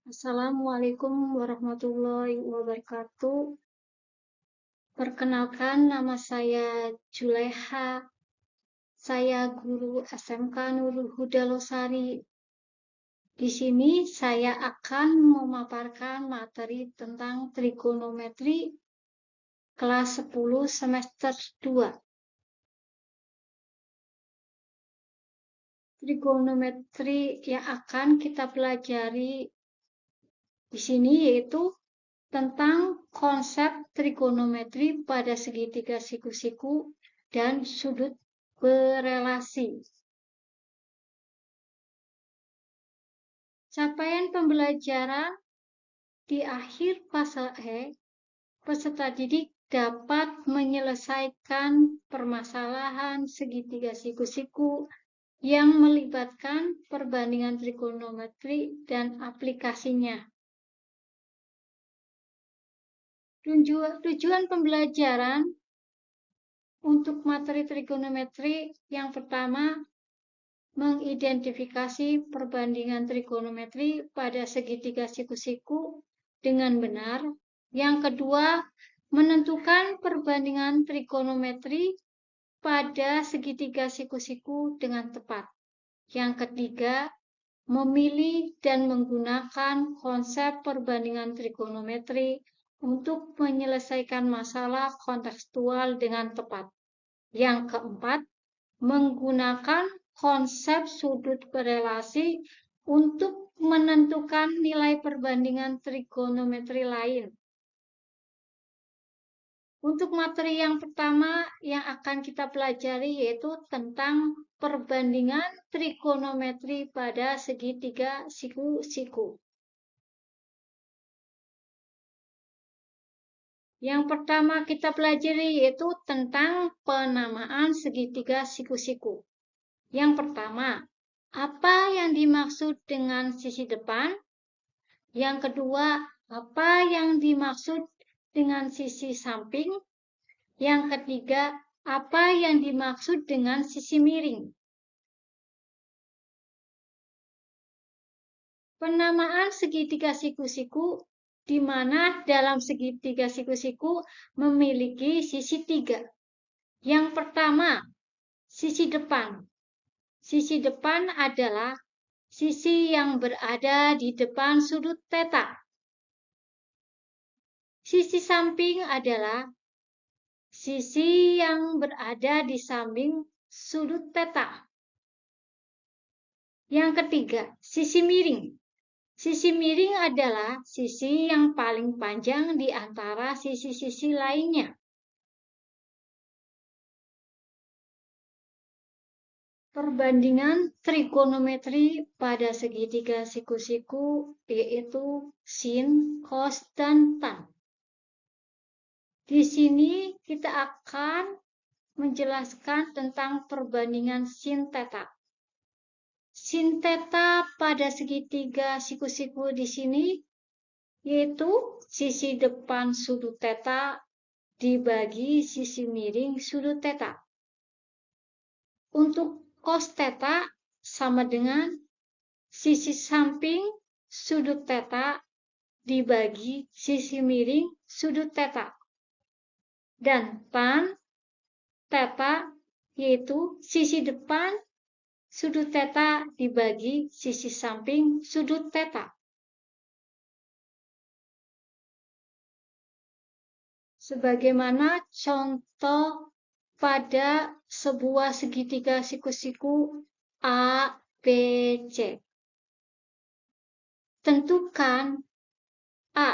Assalamualaikum warahmatullahi wabarakatuh. Perkenalkan, nama saya Juleha. Saya guru SMK Nurul Huda Losari. Di sini saya akan memaparkan materi tentang trigonometri kelas 10 semester 2. Trigonometri yang akan kita pelajari di sini yaitu tentang konsep trigonometri pada segitiga siku-siku dan sudut berelasi. Capaian pembelajaran di akhir fase E, peserta didik dapat menyelesaikan permasalahan segitiga siku-siku yang melibatkan perbandingan trigonometri dan aplikasinya. Tujuan pembelajaran untuk materi trigonometri yang pertama, mengidentifikasi perbandingan trigonometri pada segitiga siku-siku dengan benar. Yang kedua, menentukan perbandingan trigonometri pada segitiga siku-siku dengan tepat. Yang ketiga, memilih dan menggunakan konsep perbandingan trigonometri untuk menyelesaikan masalah kontekstual dengan tepat. Yang keempat, menggunakan konsep sudut berelasi untuk menentukan nilai perbandingan trigonometri lain. Untuk materi yang pertama yang akan kita pelajari yaitu tentang perbandingan trigonometri pada segitiga siku-siku. Yang pertama kita pelajari yaitu tentang penamaan segitiga siku-siku. Yang pertama, apa yang dimaksud dengan sisi depan? Yang kedua, apa yang dimaksud dengan sisi samping? Yang ketiga, apa yang dimaksud dengan sisi miring? Penamaan segitiga siku-siku di mana dalam segitiga siku-siku memiliki sisi 3. Yang pertama, sisi depan. Sisi depan adalah sisi yang berada di depan sudut theta. Sisi samping adalah sisi yang berada di samping sudut theta. Yang ketiga, sisi miring. Sisi miring adalah sisi yang paling panjang di antara sisi-sisi lainnya. Perbandingan trigonometri pada segitiga siku-siku yaitu sin, cos, dan tan. Di sini kita akan menjelaskan tentang perbandingan sin theta. Sin theta pada segitiga siku-siku di sini yaitu sisi depan sudut theta dibagi sisi miring sudut theta. Untuk cos theta sama dengan sisi samping sudut theta dibagi sisi miring sudut theta. Dan tan theta yaitu sisi depan sudut theta dibagi sisi samping sudut theta. Sebagaimana contoh pada sebuah segitiga siku-siku A, B, C. Tentukan A,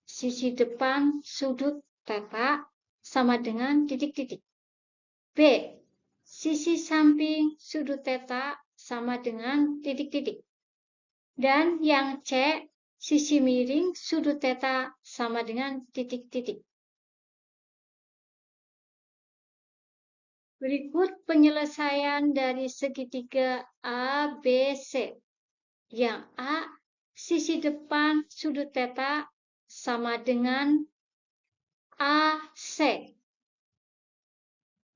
sisi depan sudut theta sama dengan titik-titik. B, sisi samping sudut theta sama dengan titik-titik. Dan yang C, sisi miring sudut theta sama dengan titik-titik. Berikut penyelesaian dari segitiga ABC. Yang A, sisi depan sudut theta sama dengan AC.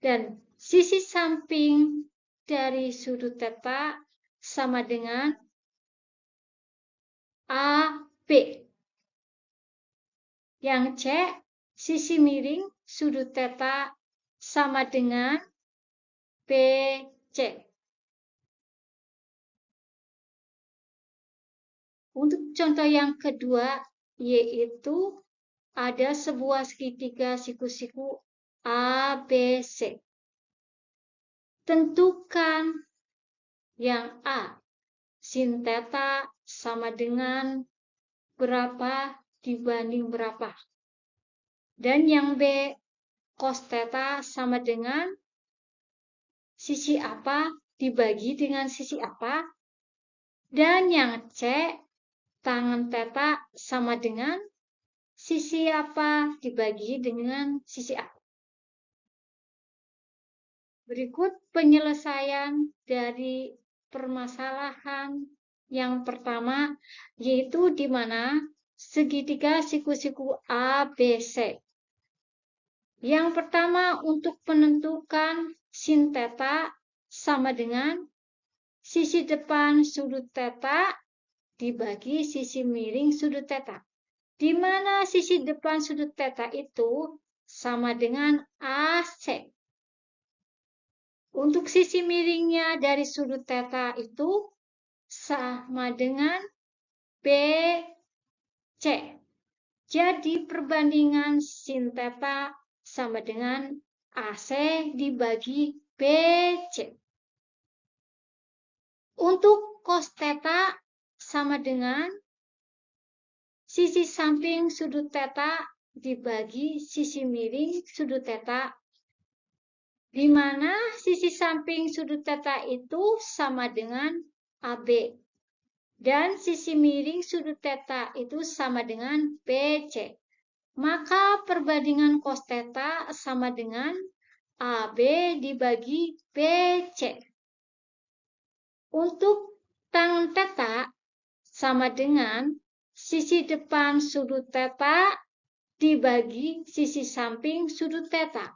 Dan sisi samping dari sudut theta sama dengan AB. Yang C, sisi miring sudut theta sama dengan BC. Untuk contoh yang kedua, yaitu ada sebuah segitiga siku-siku ABC. Tentukan yang A, sin theta sama dengan berapa dibanding berapa. Dan yang B, cos theta sama dengan sisi apa dibagi dengan sisi apa. Dan yang C, tangen theta sama dengan sisi apa dibagi dengan sisi apa. Berikut penyelesaian dari permasalahan yang pertama, yaitu di mana segitiga siku-siku ABC. Yang pertama, untuk menentukan sin theta sama dengan sisi depan sudut theta dibagi sisi miring sudut theta, di mana sisi depan sudut theta itu sama dengan AC. Untuk sisi miringnya dari sudut theta itu sama dengan BC. Jadi perbandingan sin theta sama dengan AC dibagi BC. Untuk cos theta sama dengan sisi samping sudut theta dibagi sisi miring sudut theta, di mana sisi samping sudut theta itu sama dengan AB. Dan sisi miring sudut theta itu sama dengan BC. Maka perbandingan cos theta sama dengan AB dibagi BC. Untuk tangen theta sama dengan sisi depan sudut theta dibagi sisi samping sudut theta,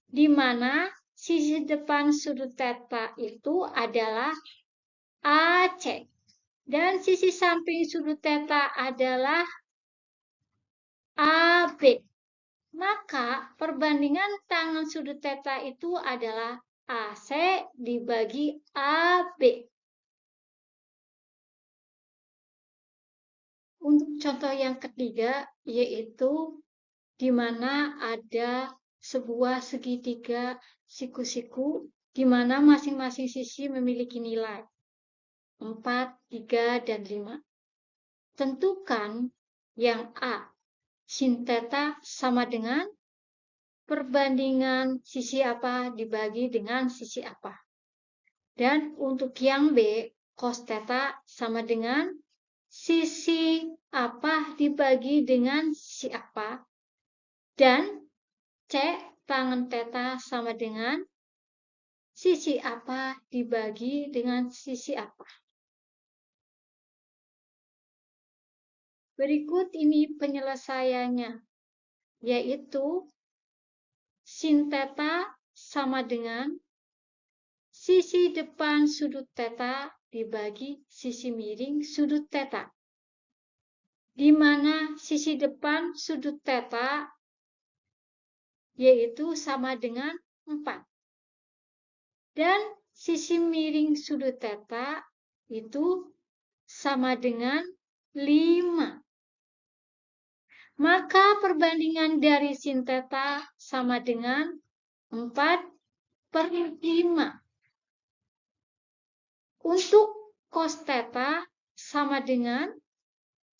di mana sisi depan sudut theta itu adalah AC dan sisi samping sudut theta adalah AB. Maka perbandingan tangen sudut theta itu adalah AC dibagi AB. Untuk contoh yang ketiga, yaitu di mana ada sebuah segitiga siku-siku di mana masing-masing sisi memiliki nilai 4, 3, dan 5. Tentukan yang A, sin theta sama dengan perbandingan sisi apa dibagi dengan sisi apa. Dan untuk yang B, cos theta sama dengan sisi apa dibagi dengan sisi apa. Dan C, tangen theta sama dengan sisi apa dibagi dengan sisi apa. Berikut ini penyelesaiannya, yaitu sin theta sama dengan sisi depan sudut theta dibagi sisi miring sudut theta, di mana sisi depan sudut theta yaitu sama dengan 4. Dan sisi miring sudut theta itu sama dengan 5. Maka perbandingan dari sin theta sama dengan 4/5. Untuk cos theta sama dengan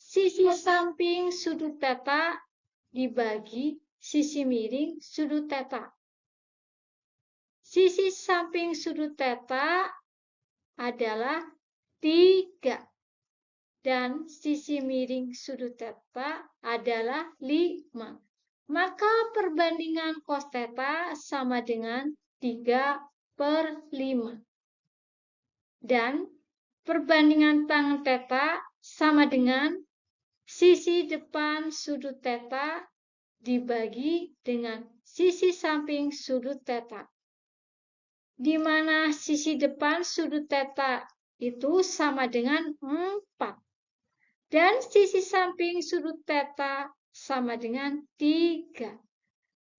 sisi samping sudut theta dibagi sisi miring sudut theta. Sisi samping sudut theta adalah 3. Dan sisi miring sudut theta adalah 5. Maka perbandingan cos theta sama dengan 3/5. Dan perbandingan tangen theta sama dengan sisi depan sudut theta dibagi dengan sisi samping sudut theta, di mana sisi depan sudut theta itu sama dengan 4. Dan sisi samping sudut theta sama dengan 3.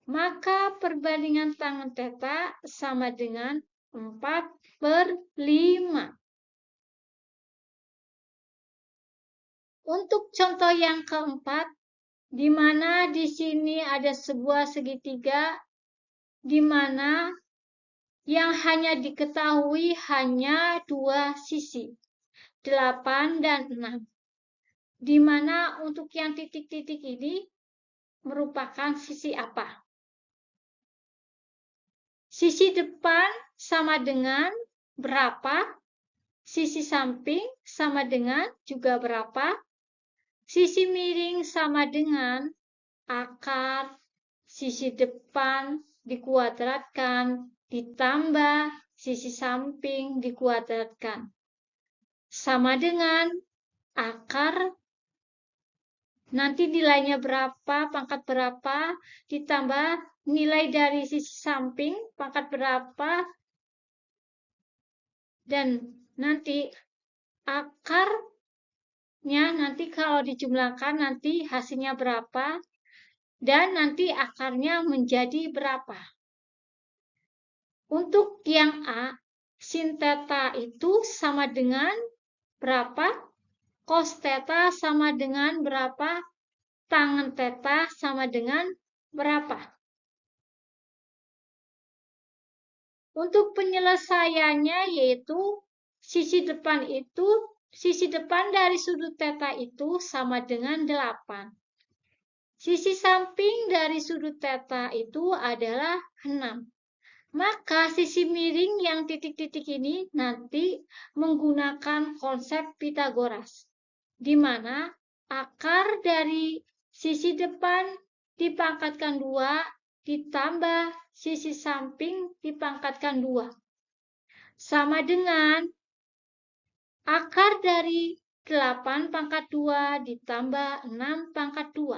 Maka perbandingan tangen theta sama dengan 4/5. Untuk contoh yang keempat, di mana di sini ada sebuah segitiga di mana yang hanya diketahui hanya 2 sisi, 8 dan 6. Di mana untuk yang titik-titik ini merupakan sisi apa? Sisi depan sama dengan berapa? Sisi samping sama dengan juga berapa? Sisi miring sama dengan akar sisi depan dikuadratkan ditambah sisi samping dikuadratkan. Sama dengan akar, nanti nilainya berapa, pangkat berapa, ditambah nilai dari sisi samping, pangkat berapa, dan nanti akarnya nanti kalau dijumlahkan nanti hasilnya berapa, dan nanti akarnya menjadi berapa. Untuk yang A, sin theta itu sama dengan berapa, cos theta sama dengan berapa, tangen theta sama dengan berapa. Untuk penyelesaiannya yaitu sisi depan dari sudut theta itu sama dengan 8. Sisi samping dari sudut theta itu adalah 6. Maka sisi miring yang titik-titik ini nanti menggunakan konsep Pythagoras, di mana akar dari sisi depan dipangkatkan 2 ditambah sisi samping dipangkatkan 2. Sama dengan akar dari 8 pangkat 2 ditambah 6 pangkat 2.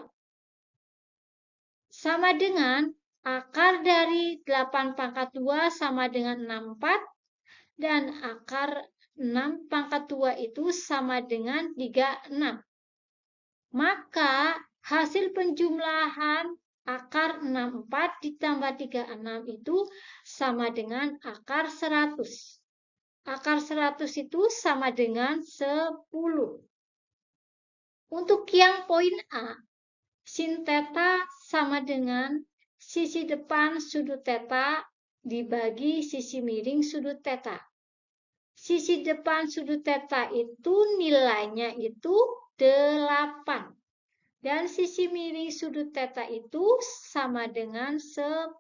Sama dengan akar dari 8 pangkat 2 sama dengan 64, dan akar 6 pangkat 2 itu sama dengan 36. Maka hasil penjumlahan akar 64 ditambah 36 itu sama dengan akar 100. Akar 100 itu sama dengan 10. Untuk yang poin A, sin theta sama dengan sisi depan sudut theta dibagi sisi miring sudut theta. Sisi depan sudut theta itu nilainya itu 8. Dan sisi miring sudut theta itu sama dengan 10.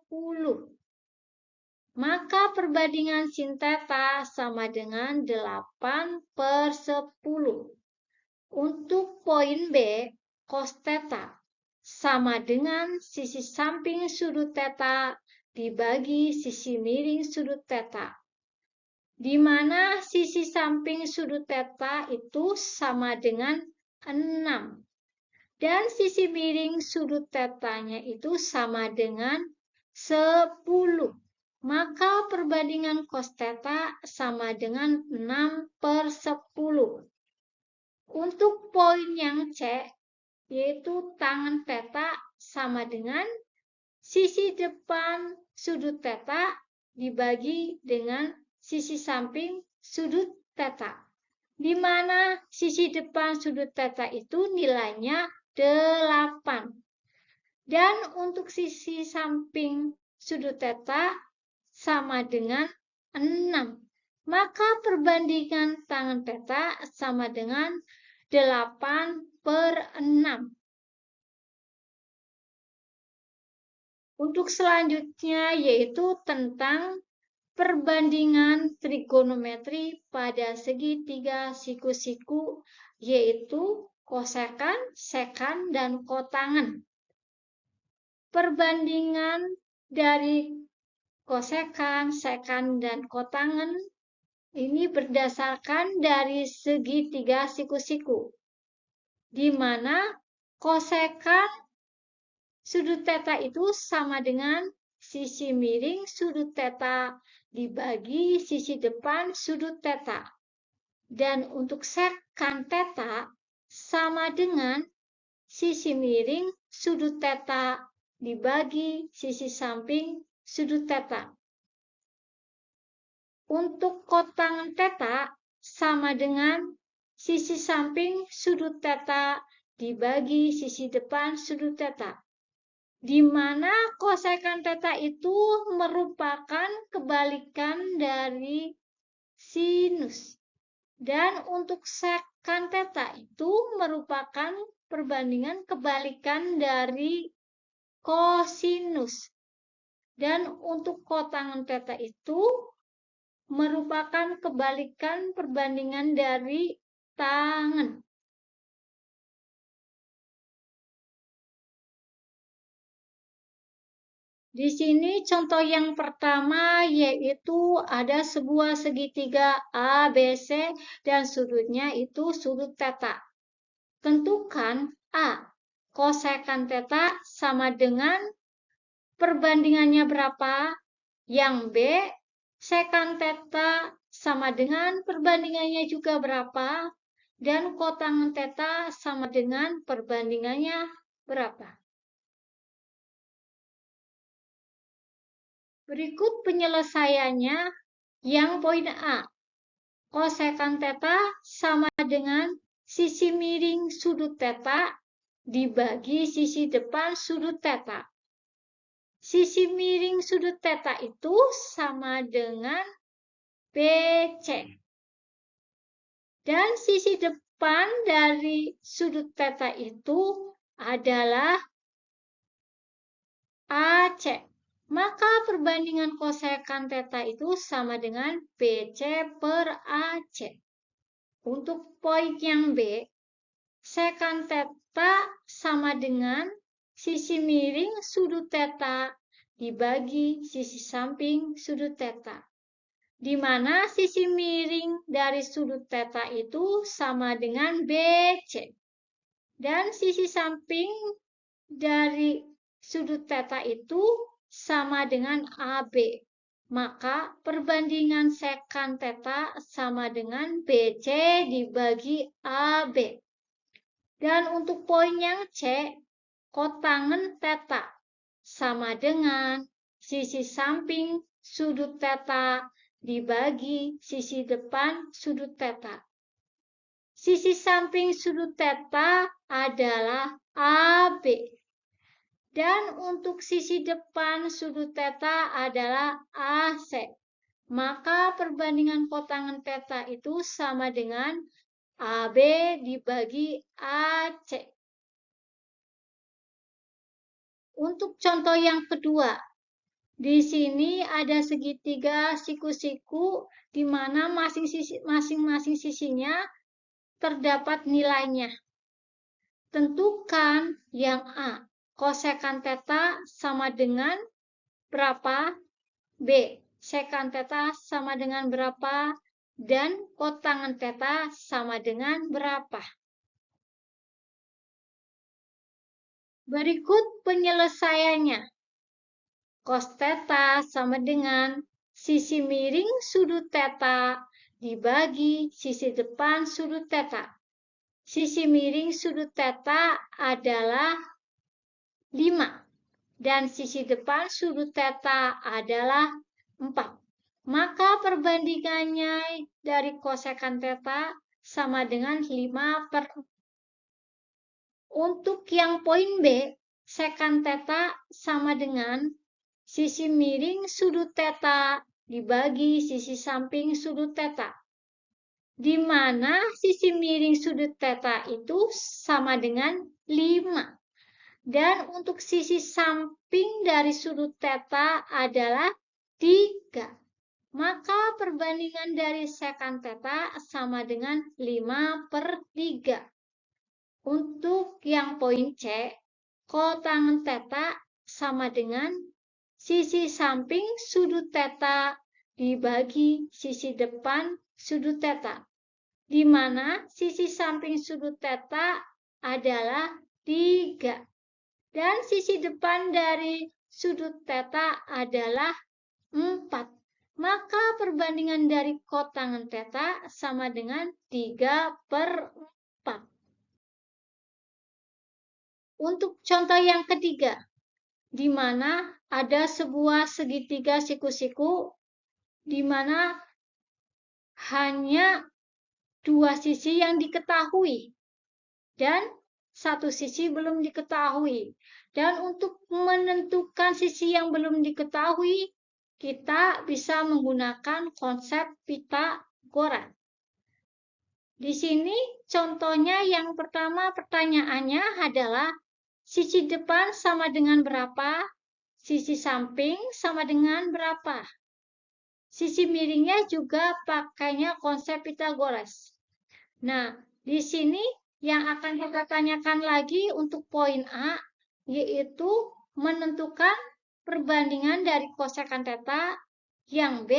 Maka perbandingan sin theta sama dengan 8/10. Untuk poin B, cos theta sama dengan sisi samping sudut theta dibagi sisi miring sudut theta, di mana sisi samping sudut theta itu sama dengan 6. Dan sisi miring sudut tetanya itu sama dengan 10. Maka perbandingan cos theta sama dengan 6/10. Untuk poin yang C, yaitu tangen theta sama dengan sisi depan sudut theta dibagi dengan sisi samping sudut theta, di mana sisi depan sudut theta itu nilainya 8. Dan untuk sisi samping sudut theta sama dengan 6. Maka perbandingan tangen theta sama dengan 8/6. Untuk selanjutnya yaitu tentang perbandingan trigonometri pada segitiga siku-siku, yaitu kosekan, sekan, dan kotangen. Perbandingan dari kosekan, sekan, dan kotangen ini berdasarkan dari segitiga siku-siku, di mana kosekan sudut theta itu sama dengan sisi miring sudut theta dibagi sisi depan sudut theta. Dan untuk sekan theta sama dengan sisi miring sudut theta dibagi sisi samping sudut theta. Untuk kotangen theta sama dengan sisi samping sudut theta dibagi sisi depan sudut theta, di mana kosekan theta itu merupakan kebalikan dari sinus. Dan untuk sekan theta itu merupakan perbandingan kebalikan dari kosinus. Dan untuk kotangen theta itu merupakan kebalikan perbandingan dari tangen. Di sini contoh yang pertama yaitu ada sebuah segitiga ABC dan sudutnya itu sudut theta. Tentukan A, kosekan theta sama dengan perbandingannya berapa? Yang B, sekan theta sama dengan perbandingannya juga berapa? Dan kotangen theta sama dengan perbandingannya berapa? Berikut penyelesaiannya. Yang poin A, kosekan theta sama dengan sisi miring sudut theta dibagi sisi depan sudut theta. Sisi miring sudut theta itu sama dengan BC. Dan sisi depan dari sudut theta itu adalah AC. Maka perbandingan kosekan theta itu sama dengan BC per AC. Untuk poin yang B, sekan theta sama dengan sisi miring sudut theta dibagi sisi samping sudut theta, di mana sisi miring dari sudut theta itu sama dengan BC. Dan sisi samping dari sudut theta itu sama dengan AB. Maka perbandingan sekan theta sama dengan BC dibagi AB. Dan untuk poin yang C, kotangen theta sama dengan sisi samping sudut theta dibagi sisi depan sudut theta. Sisi samping sudut theta adalah AB. Dan untuk sisi depan sudut theta adalah AC. Maka perbandingan kotangen theta itu sama dengan AB dibagi AC. Untuk contoh yang kedua, di sini ada segitiga siku-siku di mana masing-masing sisinya terdapat nilainya. Tentukan yang A, kosekan theta sama dengan berapa? B, sekan theta sama dengan berapa? Dan kotangen theta sama dengan berapa? Berikut penyelesaiannya. Cos theta sama dengan sisi miring sudut theta dibagi sisi depan sudut theta. Sisi miring sudut theta adalah 5 dan sisi depan sudut theta adalah 4. Maka perbandingannya dari kosekan theta sama dengan 5 per 4. Untuk yang poin B, sekan theta sama dengan sisi miring sudut theta dibagi sisi samping sudut theta, di mana sisi miring sudut theta itu sama dengan 5. Dan untuk sisi samping dari sudut theta adalah 3. Maka perbandingan dari sekan theta sama dengan 5 per 3. Untuk yang poin C, kotangen theta sama dengan sisi samping sudut theta dibagi sisi depan sudut theta, di mana sisi samping sudut theta adalah 3. Dan sisi depan dari sudut theta adalah 4. Maka perbandingan dari kotangen theta sama dengan 3 per 4. Untuk contoh yang ketiga, di mana ada sebuah segitiga siku-siku di mana hanya dua sisi yang diketahui dan satu sisi belum diketahui. Dan untuk menentukan sisi yang belum diketahui, kita bisa menggunakan konsep Pythagoras. Di sini contohnya yang pertama pertanyaannya adalah sisi depan sama dengan berapa? Sisi samping sama dengan berapa? Sisi miringnya juga pakainya konsep Pythagoras. Nah, di sini yang akan kita tanyakan lagi untuk poin A, yaitu menentukan perbandingan dari kosekan theta. Yang B,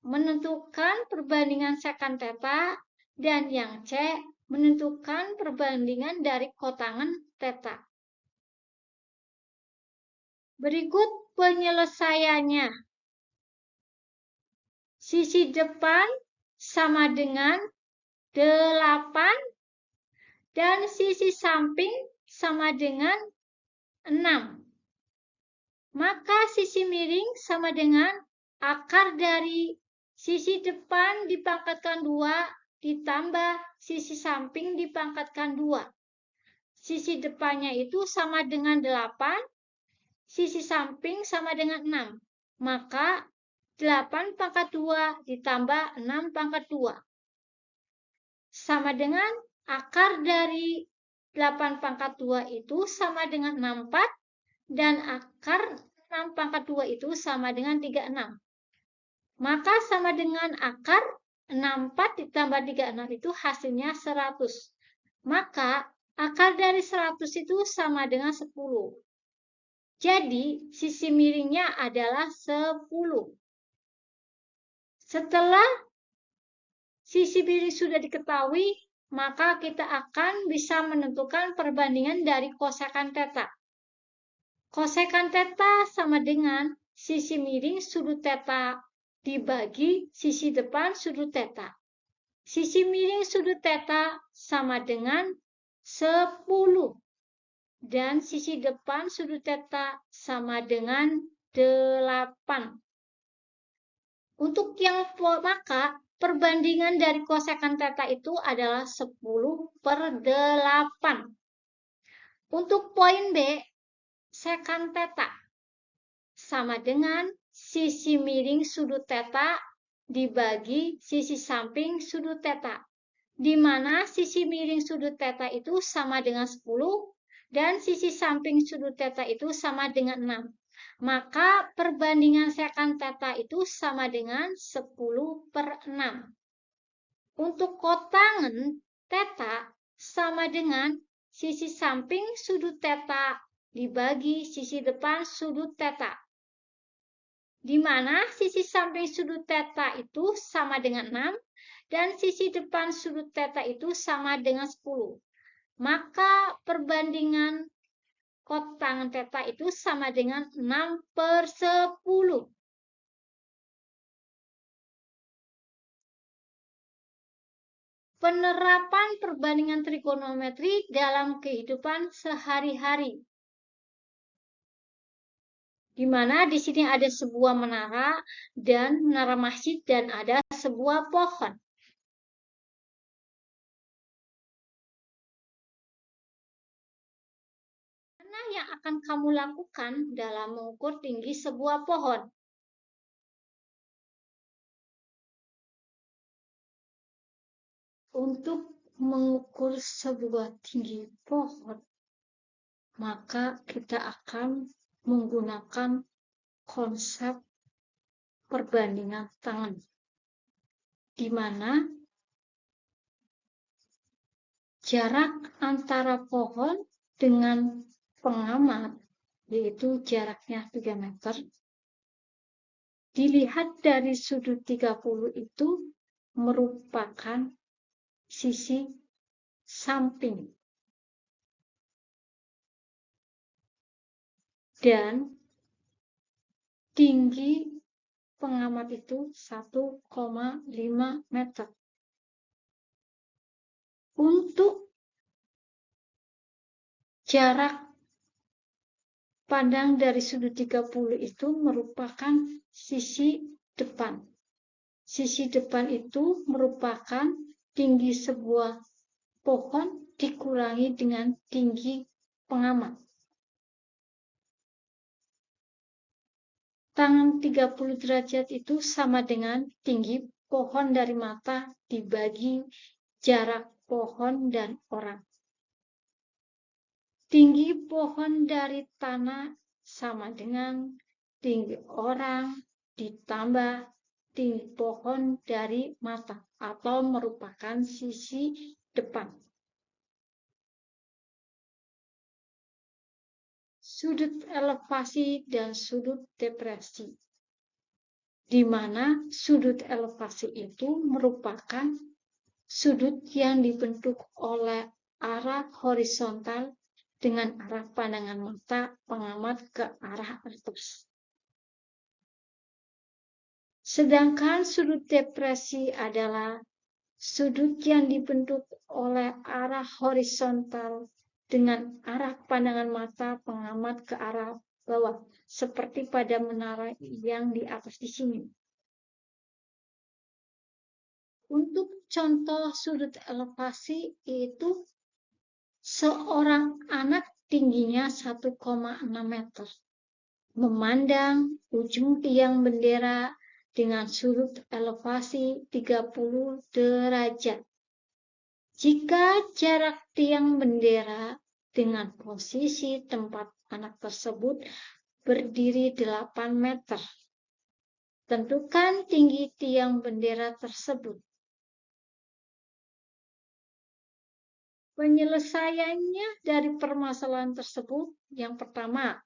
menentukan perbandingan sekant theta. Dan yang C, menentukan perbandingan dari kotangen theta. Berikut penyelesaiannya. Sisi depan sama dengan 8 dan sisi samping sama dengan 6. Maka sisi miring sama dengan akar dari sisi depan dipangkatkan 2 ditambah sisi samping dipangkatkan 2. Sisi depannya itu sama dengan 8, sisi samping sama dengan 6. Maka 8 pangkat 2 ditambah 6 pangkat 2. Sama dengan akar dari 8 pangkat 2 itu sama dengan 64 dan akar 6 pangkat 2 itu sama dengan 36. Maka sama dengan akar 64 ditambah 36 itu hasilnya 100. Maka akar dari 100 itu sama dengan 10. Jadi sisi miringnya adalah 10. Setelah sisi miring sudah diketahui, maka kita akan bisa menentukan perbandingan dari kosekan theta. Kosekan theta sama dengan sisi miring sudut theta dibagi sisi depan sudut theta. Sisi miring sudut theta sama dengan 10 dan sisi depan sudut theta sama dengan 8. Untuk yang maka perbandingan dari kosekan theta itu adalah 10/8. Untuk poin B, sekant theta sama dengan sisi miring sudut theta dibagi sisi samping sudut theta, di mana sisi miring sudut theta itu sama dengan 10 dan sisi samping sudut theta itu sama dengan 6. Maka perbandingan sekant theta itu sama dengan 10/6. Untuk kotangen theta sama dengan sisi samping sudut theta dibagi sisi depan sudut theta, di mana sisi samping sudut theta itu sama dengan 6 dan sisi depan sudut theta itu sama dengan 10. Maka perbandingan kotangen theta itu sama dengan 6/10. Penerapan perbandingan trigonometri dalam kehidupan sehari-hari. Di mana di sini ada sebuah menara dan menara masjid dan ada sebuah pohon. Mana yang akan kamu lakukan dalam mengukur tinggi sebuah pohon? Untuk mengukur sebuah tinggi pohon, maka kita akan menggunakan konsep perbandingan tangan, di mana jarak antara pohon dengan pengamat, yaitu jaraknya 3 meter, dilihat dari sudut 30 itu merupakan sisi samping. Dan tinggi pengamat itu 1,5 meter. Untuk jarak pandang dari sudut 30 itu merupakan sisi depan. Sisi depan itu merupakan tinggi sebuah pohon dikurangi dengan tinggi pengamat. Tangan 30 derajat itu sama dengan tinggi pohon dari mata dibagi jarak pohon dan orang. Tinggi pohon dari tanah sama dengan tinggi orang ditambah tinggi pohon dari mata atau merupakan sisi depan. Sudut elevasi dan sudut depresi, di mana sudut elevasi itu merupakan sudut yang dibentuk oleh arah horizontal dengan arah pandangan mata pengamat ke arah atas. Sedangkan sudut depresi adalah sudut yang dibentuk oleh arah horizontal dengan arah pandangan mata pengamat ke arah bawah, seperti pada menara yang di atas di sini. Untuk contoh sudut elevasi itu seorang anak tingginya 1,6 meter memandang ujung tiang bendera dengan sudut elevasi 30 derajat. Jika jarak tiang bendera dengan posisi tempat anak tersebut berdiri 8 meter, tentukan tinggi tiang bendera tersebut. Penyelesaiannya dari permasalahan tersebut, yang pertama,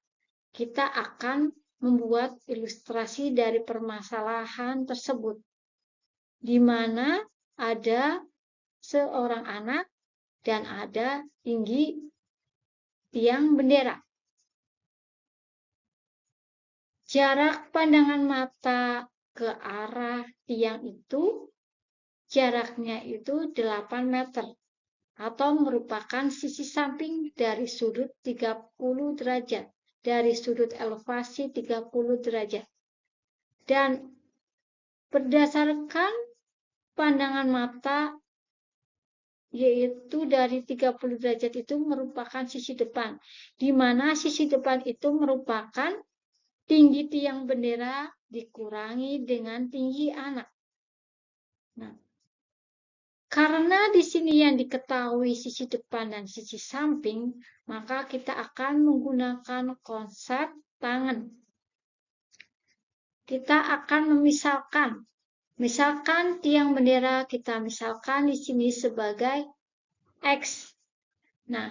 kita akan membuat ilustrasi dari permasalahan tersebut, di mana ada seorang anak dan ada tinggi tiang bendera. Jarak pandangan mata ke arah tiang itu, jaraknya itu 8 meter, atau merupakan sisi samping dari sudut 30 derajat, dari sudut elevasi 30 derajat. Dan berdasarkan pandangan mata, yaitu dari 30 derajat itu merupakan sisi depan, di mana sisi depan itu merupakan tinggi tiang bendera dikurangi dengan tinggi anak. Nah, karena di sini yang diketahui sisi depan dan sisi samping, maka kita akan menggunakan konsep tangan. Kita akan memisalkan. Misalkan tiang bendera kita misalkan di sini sebagai X. Nah,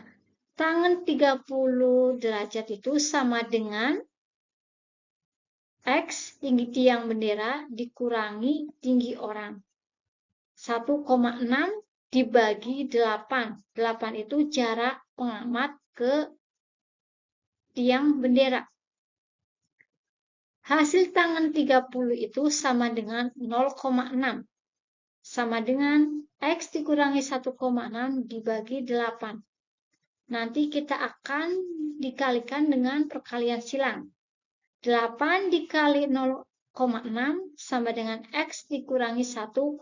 tangan 30 derajat itu sama dengan X tinggi tiang bendera dikurangi tinggi orang. 1,6 dibagi 8. 8 itu jarak pengamat ke tiang bendera. Hasil tangan 30 itu sama dengan 0,6. Sama dengan X dikurangi 1,6 dibagi 8. Nanti kita akan dikalikan dengan perkalian silang. 8 dikali 0,6 sama dengan X dikurangi 1,6.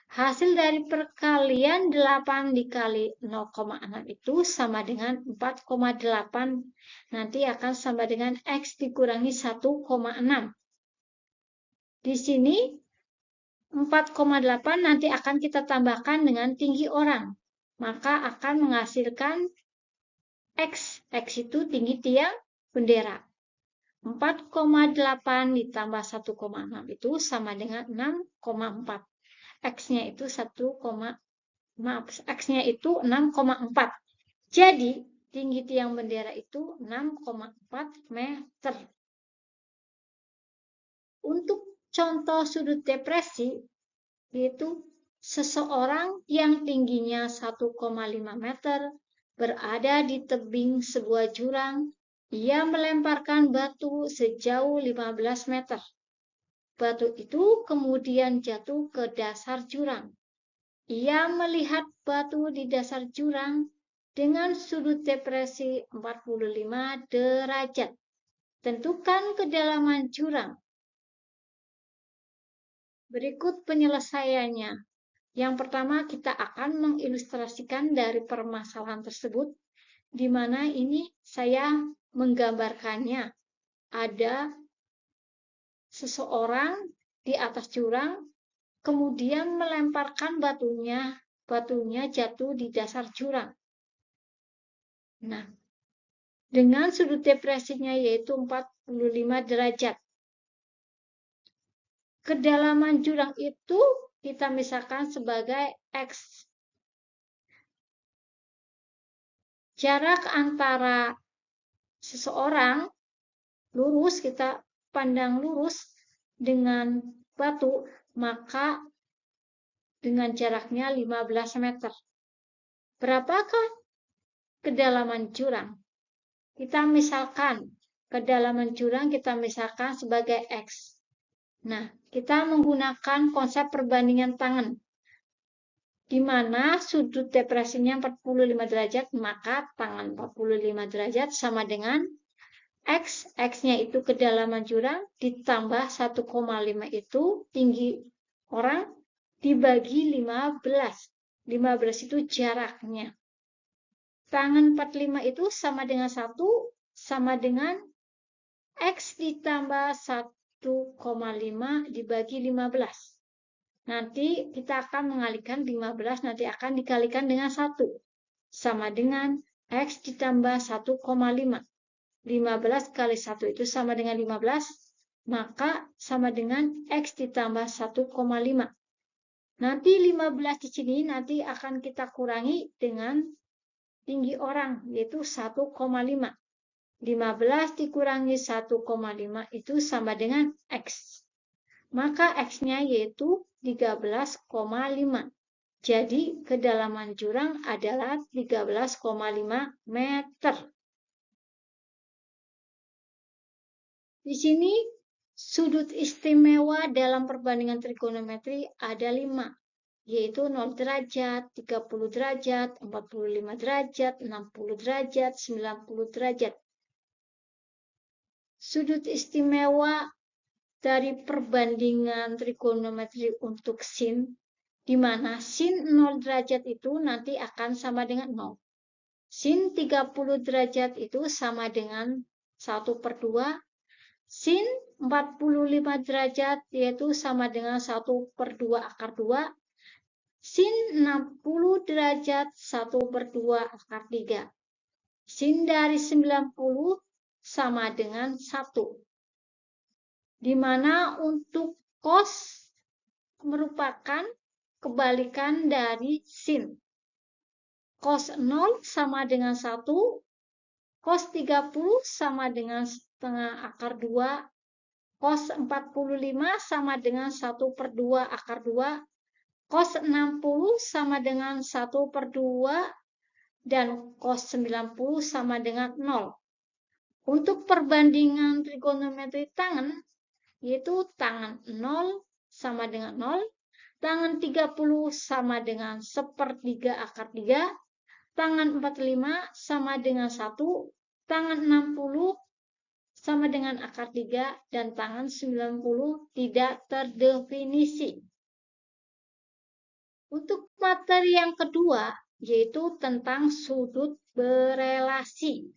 Hasil dari perkalian 8 dikali 0,6 itu sama dengan 4,8. Nanti akan sama dengan X dikurangi 1,6. Di sini 4,8 nanti akan kita tambahkan dengan tinggi orang. Maka akan menghasilkan X. X itu tinggi tiang bendera. 4,8 ditambah 1,6 itu sama dengan 6,4. X-nya itu 6,4. Jadi, tinggi tiang bendera itu 6,4 meter. Untuk contoh sudut depresi, yaitu seseorang yang tingginya 1,5 meter berada di tebing sebuah jurang. Ia melemparkan batu sejauh 15 meter. Batu itu kemudian jatuh ke dasar jurang. Ia melihat batu di dasar jurang dengan sudut depresi 45 derajat. Tentukan kedalaman jurang. Berikut penyelesaiannya. Yang pertama, kita akan mengilustrasikan dari permasalahan tersebut, di mana ini saya menggambarkannya. Ada seseorang di atas jurang, kemudian melemparkan batunya jatuh di dasar jurang. Nah, dengan sudut depresinya yaitu 45 derajat. Kedalaman jurang itu kita misalkan sebagai X. Jarak antara seseorang lurus, kita pandang lurus dengan batu, maka dengan jaraknya 15 meter. Berapakah kedalaman jurang? Kita misalkan kedalaman jurang kita misalkan sebagai X. Nah, kita menggunakan konsep perbandingan tangan, di mana sudut depresinya 45 derajat, maka tangan 45 derajat sama dengan X. X-nya itu kedalaman jurang, ditambah 1,5 itu tinggi orang, dibagi 15. 15 itu jaraknya. Tangan 45 itu sama dengan 1, sama dengan X ditambah 1,5 dibagi 15. Nanti kita akan mengalihkan 15, nanti akan dikalikan dengan 1. Sama dengan X ditambah 1,5. 15 kali 1 itu sama dengan 15, maka sama dengan X ditambah 1,5. Nanti 15 di sini nanti akan kita kurangi dengan tinggi orang, yaitu 1,5. 15 dikurangi 1,5 itu sama dengan X. Maka X-nya yaitu 13,5. Jadi kedalaman jurang adalah 13,5 meter. Di sini sudut istimewa dalam perbandingan trigonometri ada 5, yaitu 0 derajat, 30 derajat, 45 derajat, 60 derajat, 90 derajat. Sudut istimewa dari perbandingan trigonometri untuk sin, di mana sin 0 derajat itu nanti akan sama dengan 0. Sin 30 derajat itu sama dengan 1/2. Sin 45 derajat yaitu sama dengan 1/2 akar 2. Sin 60 derajat 1/2 akar 3. Sin dari 90 sama dengan 1. Di mana untuk cos merupakan kebalikan dari sin. Cos 0 sama dengan 1, cos 30 sama dengan setengah akar 2, cos 45 sama dengan 1/2 akar 2, cos 60 sama dengan 1/2, dan cos 90 sama dengan 0. Untuk perbandingan trigonometri tangan, yaitu tangan 0 sama dengan 0, tangan 30 sama dengan 1/3 akar 3, tangan 45 sama dengan 1, tangan 60 sama dengan akar 3, dan tangan 90 tidak terdefinisi. Untuk materi yang kedua, yaitu tentang sudut berelasi.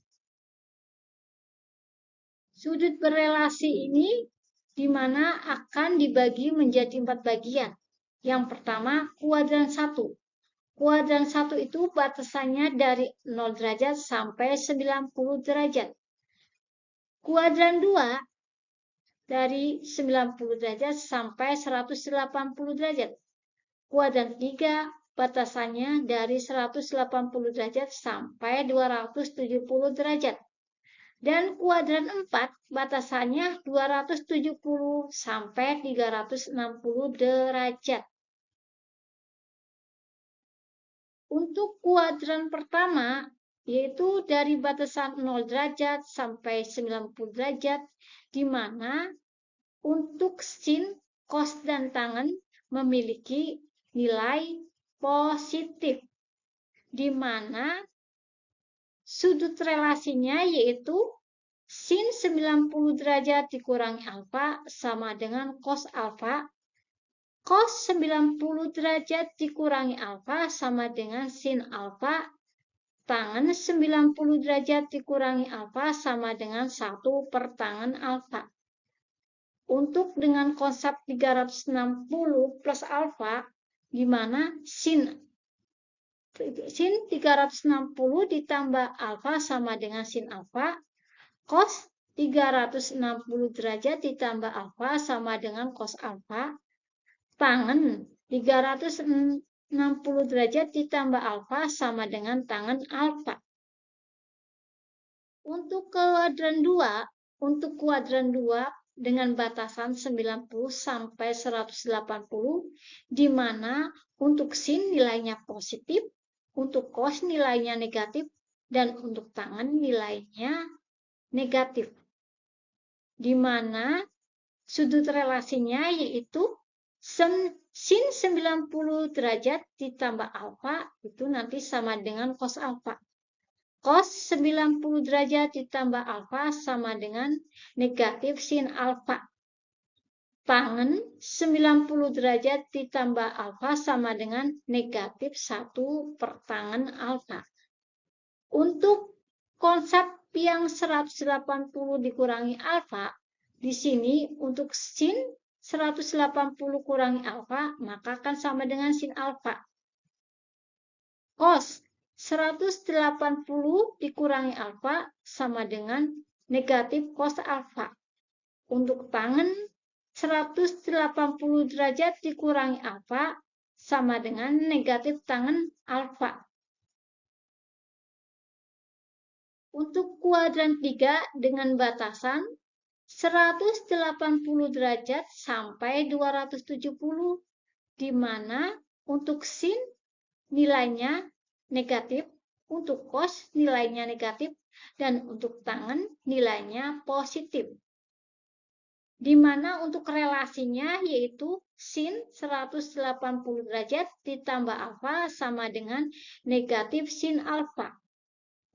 Sudut berelasi ini di mana akan dibagi menjadi 4 bagian. Yang pertama, kuadran 1. Kuadran 1 itu batasannya dari 0 derajat sampai 90 derajat. Kuadran 2 dari 90 derajat sampai 180 derajat. Kuadran 3 batasannya dari 180 derajat sampai 270 derajat. Dan kuadran 4 batasannya 270 sampai 360 derajat. Untuk kuadran pertama, yaitu dari batasan 0 derajat sampai 90 derajat, di mana untuk sin, cos, dan tangen memiliki nilai positif, di mana Sudut relasinya yaitu sin 90 derajat dikurangi alfa sama dengan cos alfa. Cos 90 derajat dikurangi alfa sama dengan sin alfa. Tangen 90 derajat dikurangi alfa sama dengan 1 per tangen alfa. Untuk dengan konsep 360 plus alfa, di mana sin 360 ditambah alfa sama dengan sin alfa, cos 360 derajat ditambah alfa sama dengan cos alfa, tangen 360 derajat ditambah alfa sama dengan tangen alfa. Untuk kuadran 2 dengan batasan 90 sampai 180, di mana untuk sin nilainya positif, untuk cos nilainya negatif, dan untuk tangen nilainya negatif. Di mana sudut relasinya yaitu sin 90 derajat ditambah alfa itu nanti sama dengan cos alfa. Cos 90 derajat ditambah alfa sama dengan negatif sin alfa. Tangen 90 derajat ditambah alfa sama dengan negatif 1 per tangen alfa. Untuk konsep yang 180 dikurangi alfa, di sini untuk sin 180 kurangi alfa, maka akan sama dengan sin alfa. Cos 180 dikurangi alfa sama dengan negatif cos alfa. Untuk tangen 180 derajat dikurangi alfa sama dengan negatif tangen alfa. Untuk kuadran 3 dengan batasan 180 derajat sampai 270, di mana untuk sin nilainya negatif, untuk cos nilainya negatif, dan untuk tangen nilainya positif. Di mana untuk relasinya yaitu sin 180 derajat ditambah alfa sama dengan negatif sin alfa.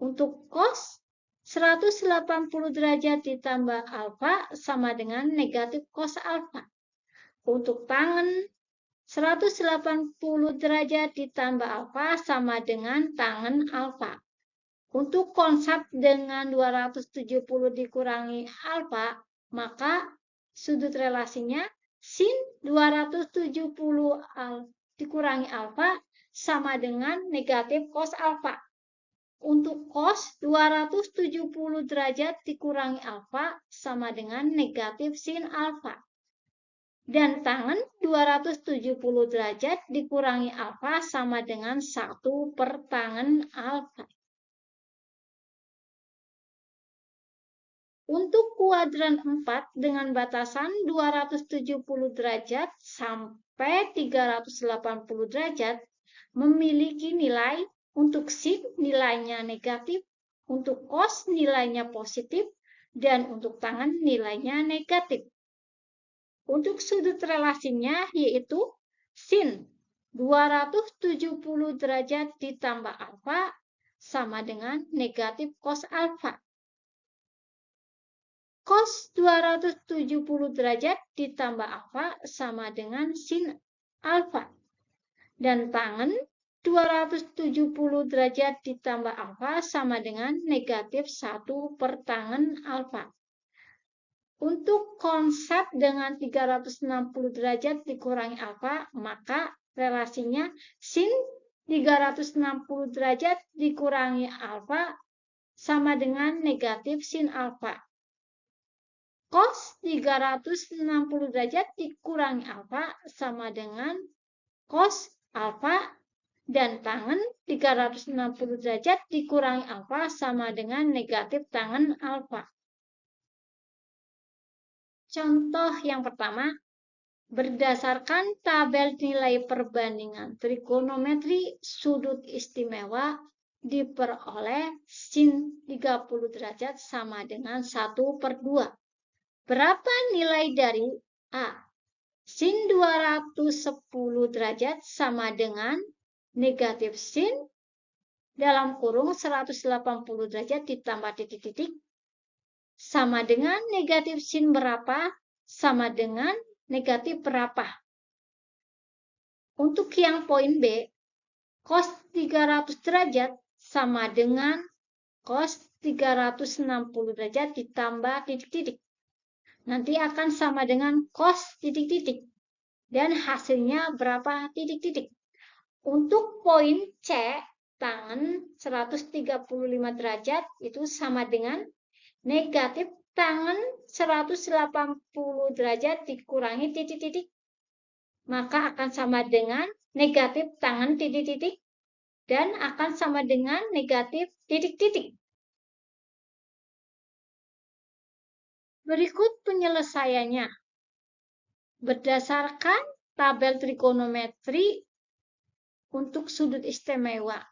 Untuk cos 180 derajat ditambah alfa sama dengan negatif cos alfa. Untuk tangen 180 derajat ditambah alfa sama dengan tangen alfa. Untuk konsep dengan 270 dikurangi alfa, maka sudut relasinya sin 270 dikurangi alfa sama dengan negatif cos alfa. Untuk cos 270 derajat dikurangi alfa sama dengan negatif sin alfa. Dan tangen 270 derajat dikurangi alfa sama dengan 1 per tangen alfa. Untuk kuadran 4 dengan batasan 270 derajat sampai 380 derajat memiliki nilai untuk sin nilainya negatif, untuk cos nilainya positif, dan untuk tangen nilainya negatif. Untuk sudut relasinya yaitu sin 270 derajat ditambah alfa sama dengan negatif cos alfa. Cos 270 derajat ditambah alfa sama dengan sin alfa. Dan tangen 270 derajat ditambah alfa sama dengan negatif 1 per tangen alfa. Untuk konsep dengan 360 derajat dikurangi alfa, maka relasinya sin 360 derajat dikurangi alfa sama dengan negatif sin alfa. Cos 360 derajat dikurangi alfa sama dengan cos alfa, dan tangen 360 derajat dikurangi alfa sama dengan negatif tangen alfa. Contoh yang pertama, berdasarkan tabel nilai perbandingan trigonometri sudut istimewa diperoleh sin 30 derajat sama dengan 1 per 2. Berapa nilai dari A? Sin 210 derajat sama dengan negatif sin dalam kurung 180 derajat ditambah titik-titik sama dengan negatif sin berapa sama dengan negatif berapa. Untuk yang poin B, cos 300 derajat sama dengan cos 360 derajat ditambah titik-titik. Nanti akan sama dengan cos titik-titik. Dan hasilnya berapa titik-titik. Untuk poin C, tangen 135 derajat itu sama dengan negatif tangen 180 derajat dikurangi titik-titik. Maka akan sama dengan negatif tangen titik-titik dan akan sama dengan negatif titik-titik. Berikut penyelesaiannya. Berdasarkan tabel trigonometri untuk sudut istimewa.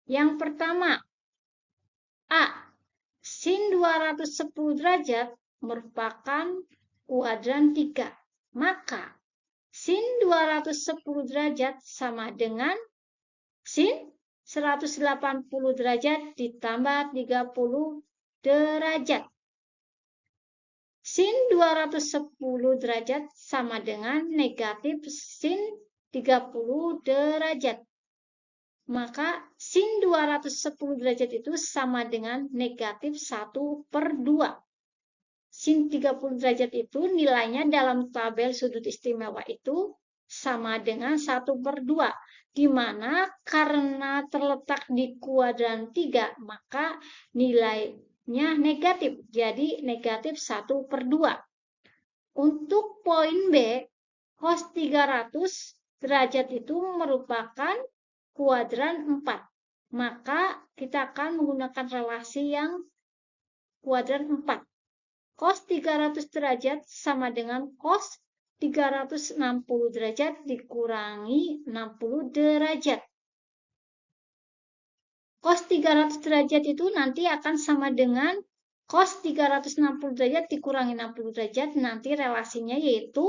Yang pertama, A. Sin 210 derajat merupakan kuadran 3. Maka, sin 210 derajat sama dengan sin 180 derajat ditambah 30 derajat. Sin 210 derajat sama dengan negatif sin 30 derajat. Maka sin 210 derajat itu sama dengan negatif 1/2. Sin 30 derajat itu nilainya dalam tabel sudut istimewa itu sama dengan 1/2. Di mana karena terletak di kuadran 3, maka nilainya negatif. Jadi negatif 1/2. Untuk poin B, cos 300 derajat itu merupakan kuadran 4. Maka kita akan menggunakan relasi yang kuadran 4. Cos 300 derajat sama dengan cos 360 derajat dikurangi 60 derajat. Cos 300 derajat itu nanti akan sama dengan cos 360 derajat dikurangi 60 derajat. Nanti relasinya yaitu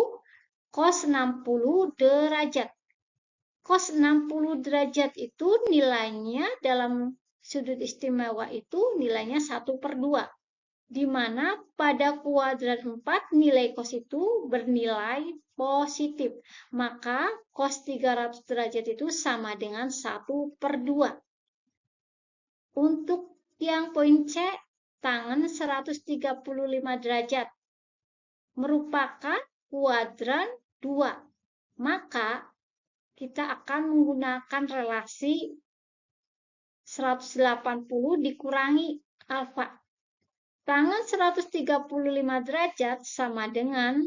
cos 60 derajat. Cos 60 derajat itu nilainya dalam sudut istimewa itu nilainya 1/2. Di mana pada kuadran 4 nilai cos itu bernilai positif. Maka cos 300 derajat itu sama dengan 1/2. Untuk yang poin C, tangen 135 derajat merupakan kuadran 2. Maka kita akan menggunakan relasi 180 dikurangi alfa. Tangen 135 derajat sama dengan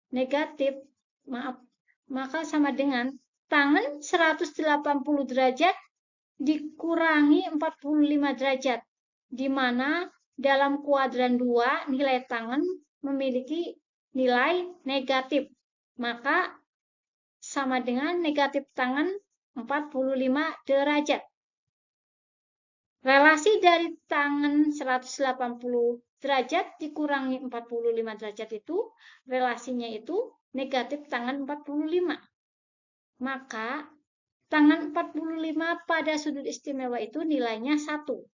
negatif, maka sama dengan tangen 180 derajat dikurangi 45 derajat, di mana dalam kuadran 2 nilai tangen memiliki nilai negatif. Maka sama dengan negatif tangen 45 derajat. Relasi dari tangen 180 derajat dikurangi 45 derajat itu, relasinya itu negatif tangen 45. Maka tangen 45 pada sudut istimewa itu nilainya 1.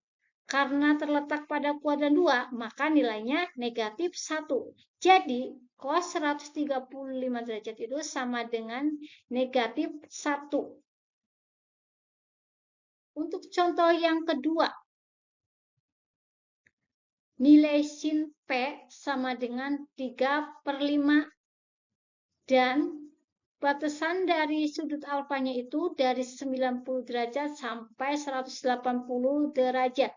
Karena terletak pada kuadran 2, maka nilainya negatif 1. Jadi, cos 135 derajat itu sama dengan negatif 1. Untuk contoh yang kedua, nilai sin P sama dengan 3/5 dan batasan dari sudut alfanya itu dari 90 derajat sampai 180 derajat.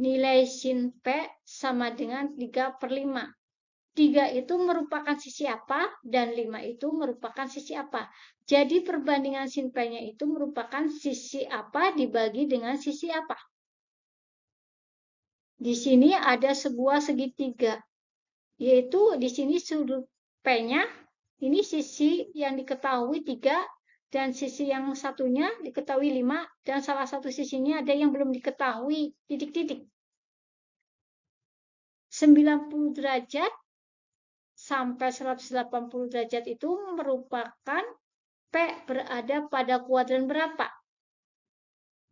Nilai sin P sama dengan 3/5. 3 itu merupakan sisi apa dan 5 itu merupakan sisi apa. Jadi perbandingan sin P-nya itu merupakan sisi apa dibagi dengan sisi apa. Di sini ada sebuah segitiga, yaitu di sini sudut P-nya, ini sisi yang diketahui 3, dan sisi yang satunya diketahui 5, dan salah satu sisinya ada yang belum diketahui, titik-titik. 90 derajat sampai 180 derajat itu merupakan P berada pada kuadran berapa?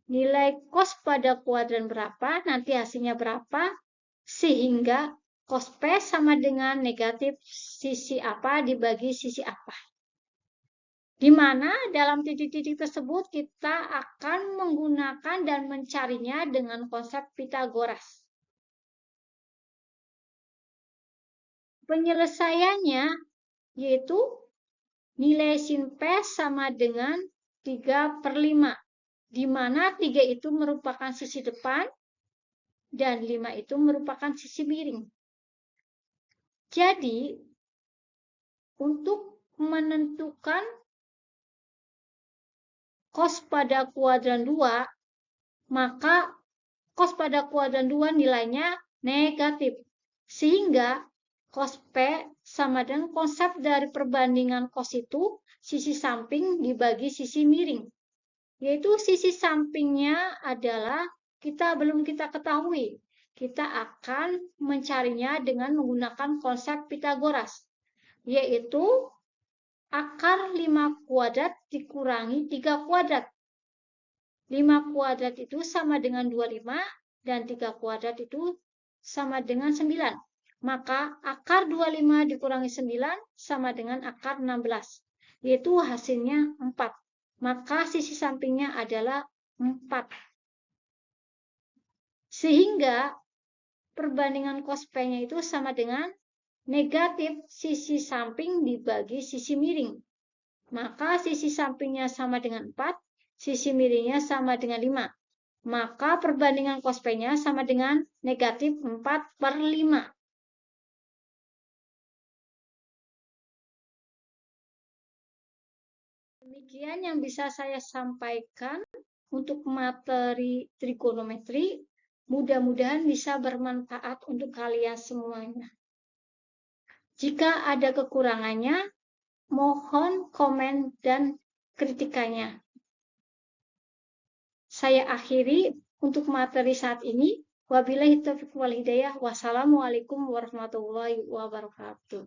nilai cos pada kuadran berapa, nanti hasilnya berapa, sehingga cos P sama dengan negatif sisi apa dibagi sisi apa. Di mana dalam titik-titik tersebut kita akan menggunakan dan mencarinya dengan konsep Pitagoras. Penyelesaiannya yaitu nilai sin P sama dengan 3/5, di mana 3 itu merupakan sisi depan dan 5 itu merupakan sisi miring. Jadi, untuk menentukan cos pada kuadran 2, maka cos pada kuadran 2 nilainya negatif. Sehingga cos P sama dengan konsep dari perbandingan cos itu sisi samping dibagi sisi miring. Yaitu sisi sampingnya adalah belum kita ketahui. Kita akan mencarinya dengan menggunakan konsep Pitagoras, yaitu akar 5 kuadrat dikurangi 3 kuadrat. 5 kuadrat itu sama dengan 25 dan 3 kuadrat itu sama dengan 9. Maka akar 25 dikurangi 9 sama dengan akar 16, yaitu hasilnya 4. Maka sisi sampingnya adalah 4. Sehingga perbandingan cos P-nya itu sama dengan negatif sisi samping dibagi sisi miring. Maka sisi sampingnya sama dengan 4, sisi miringnya sama dengan 5. Maka perbandingan cos P-nya sama dengan negatif 4/5. Demikian yang bisa saya sampaikan untuk materi trigonometri. Mudah-mudahan bisa bermanfaat untuk kalian semuanya. Jika ada kekurangannya, mohon komen dan kritikannya. Saya akhiri untuk materi saat ini. Wabillahi taufiq wal hidayah. Wassalamualaikum warahmatullahi wabarakatuh.